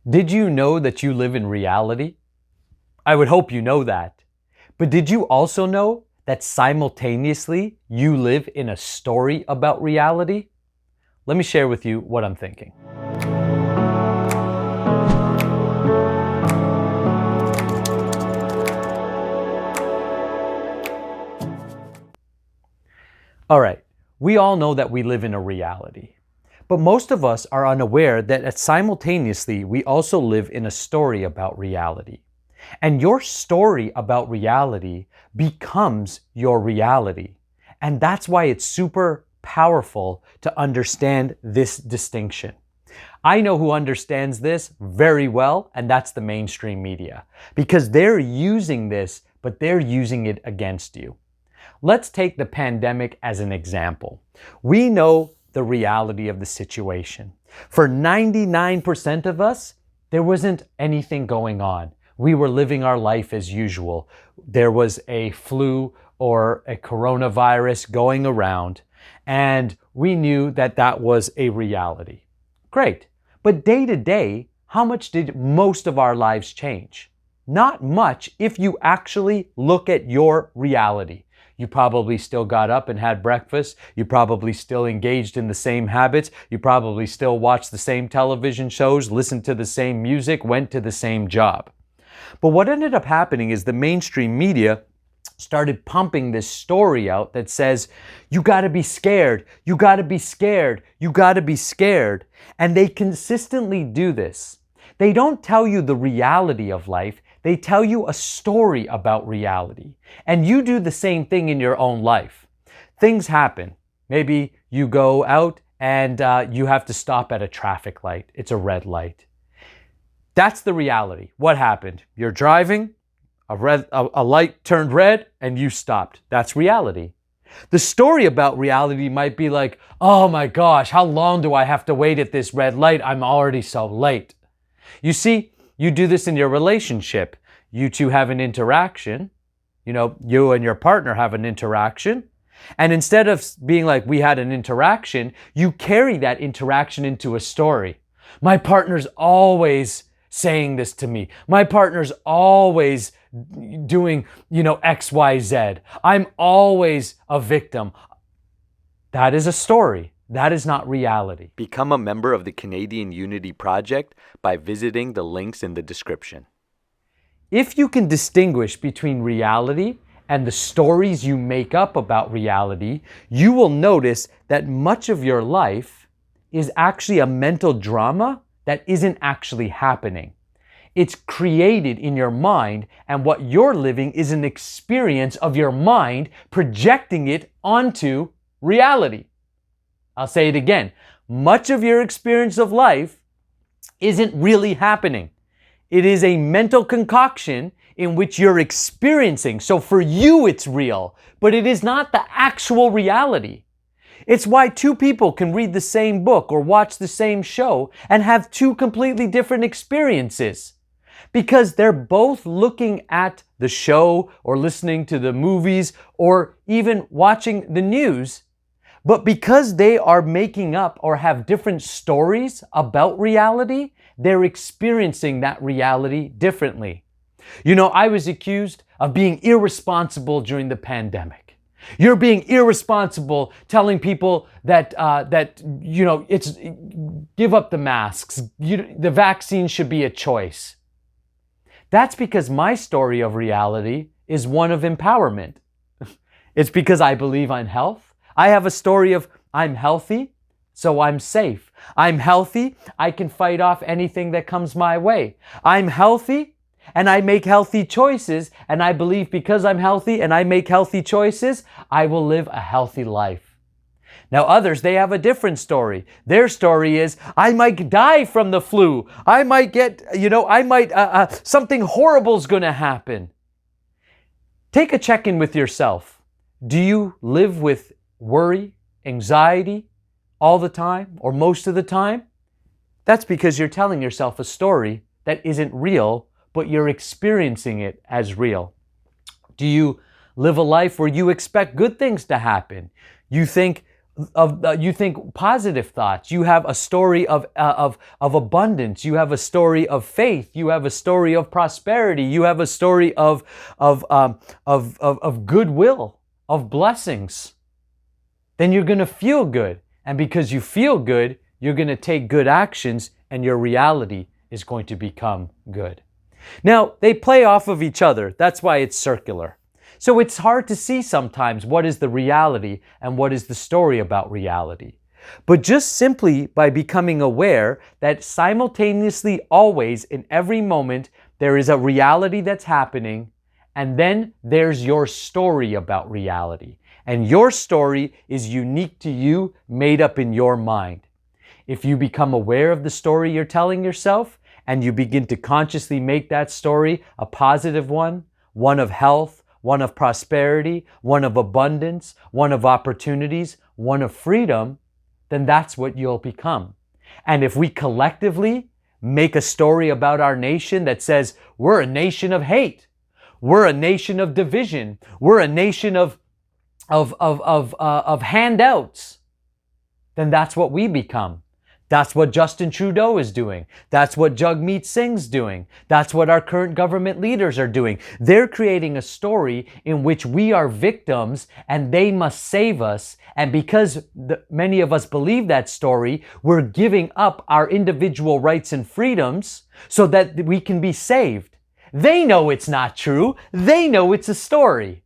Did you know that you live in reality? I would hope you know that. But did you also know that simultaneously you live in a story about reality? Let me share with you what I'm thinking. All right, we all know that we live in a reality. But most of us are unaware that simultaneously we also live in a story about reality. And your story about reality becomes your reality. And that's why it's super powerful to understand this distinction. I know who understands this very well, and that's the mainstream media, because they're using this, but they're using it against you. Let's take the pandemic as an example. We know the reality of the situation. For 99% of us, there wasn't anything going on. We were living our life as usual. There was a flu or a coronavirus going around, and we knew that that was a reality. Great. But day to day, how much did most of our lives change? Not much if you actually look at your reality. You probably still got up and had breakfast. You probably still engaged in the same habits. You probably still watched the same television shows, listened to the same music, went to the same job. But what ended up happening is the mainstream media started pumping this story out that says, you gotta be scared, you gotta be scared, you gotta be scared. And they consistently do this. They don't tell you the reality of life. They tell you a story about reality. And you do the same thing in your own life. Things happen. Maybe you go out and you have to stop at a traffic light. It's a red light. That's the reality. What happened? You're driving, a light turned red, and you stopped. That's reality. The story about reality might be like, oh my gosh, how long do I have to wait at this red light? I'm already so late. You see, you do this in your relationship. You two have an interaction. You and your partner have an interaction. And instead of being like, we had an interaction, you carry that interaction into a story. My partner's always saying this to me. My partner's always doing, X, Y, Z. I'm always a victim. That is a story. That is not reality. Become a member of the Canadian Unity Project by visiting the links in the description. If you can distinguish between reality and the stories you make up about reality, you will notice that much of your life is actually a mental drama that isn't actually happening. It's created in your mind, and what you're living is an experience of your mind projecting it onto reality. I'll say it again. Much of your experience of life isn't really happening. It is a mental concoction in which you're experiencing. So for you, it's real, but it is not the actual reality. It's why two people can read the same book or watch the same show and have two completely different experiences. Because they're both looking at the show or listening to the movies or even watching the news. But because they are making up or have different stories about reality, they're experiencing that reality differently. I was accused of being irresponsible during the pandemic. You're being irresponsible telling people that it's give up the masks. The vaccine should be a choice. That's because my story of reality is one of empowerment. It's because I believe in health. I have a story of I'm healthy, so I'm safe. I'm healthy, I can fight off anything that comes my way. I'm healthy, and I make healthy choices, and I believe because I'm healthy and I make healthy choices, I will live a healthy life. Now others, they have a different story. Their story is, I might die from the flu. I might get, something horrible's gonna happen. Take a check-in with yourself. Do you live with worry, anxiety all the time or most of the time? That's because you're telling yourself a story that isn't real, but you're experiencing it as real. Do you live a life where you expect good things to happen? You think, you think positive thoughts. You have a story of abundance. You have a story of faith. You have a story of prosperity. You have a story of goodwill, of blessings. Then you're going to feel good. And because you feel good, you're going to take good actions, and your reality is going to become good. Now, they play off of each other. That's why it's circular. So it's hard to see sometimes what is the reality and what is the story about reality. But just simply by becoming aware that simultaneously, always, in every moment, there is a reality that's happening, and then there's your story about reality. And your story is unique to you, made up in your mind. If you become aware of the story you're telling yourself, and you begin to consciously make that story a positive one of health, one of prosperity, one of abundance, one of opportunities, one of freedom, then that's what you'll become. And if we collectively make a story about our nation that says we're a nation of hate, we're a nation of division, we're a nation of handouts, then that's what we become. That's what Justin Trudeau is doing. That's what Jagmeet Singh's doing. That's what our current government leaders are doing. They're creating a story in which we are victims and they must save us. And because many of us believe that story, we're giving up our individual rights and freedoms so that we can be saved. They know it's not true. They know it's a story.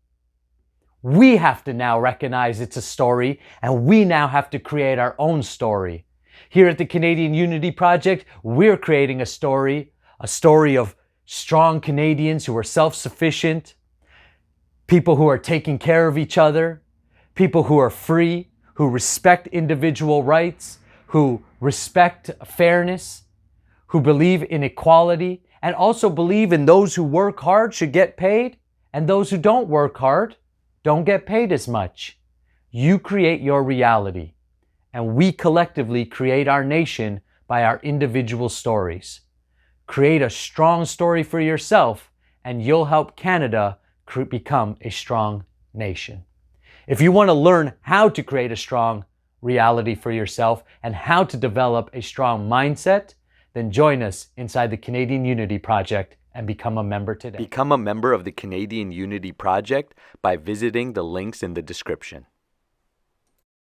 We have to now recognize it's a story, and we now have to create our own story. Here at the Canadian Unity Project, we're creating a story of strong Canadians who are self-sufficient, people who are taking care of each other, people who are free, who respect individual rights, who respect fairness, who believe in equality, and also believe in those who work hard should get paid, and those who don't work hard don't get paid as much. You create your reality. And we collectively create our nation by our individual stories. Create a strong story for yourself, and you'll help Canada become a strong nation. If you want to learn how to create a strong reality for yourself and how to develop a strong mindset, then join us inside the Canadian Unity Project and become a member today. Become a member of the Canadian Unity Project by visiting the links in the description.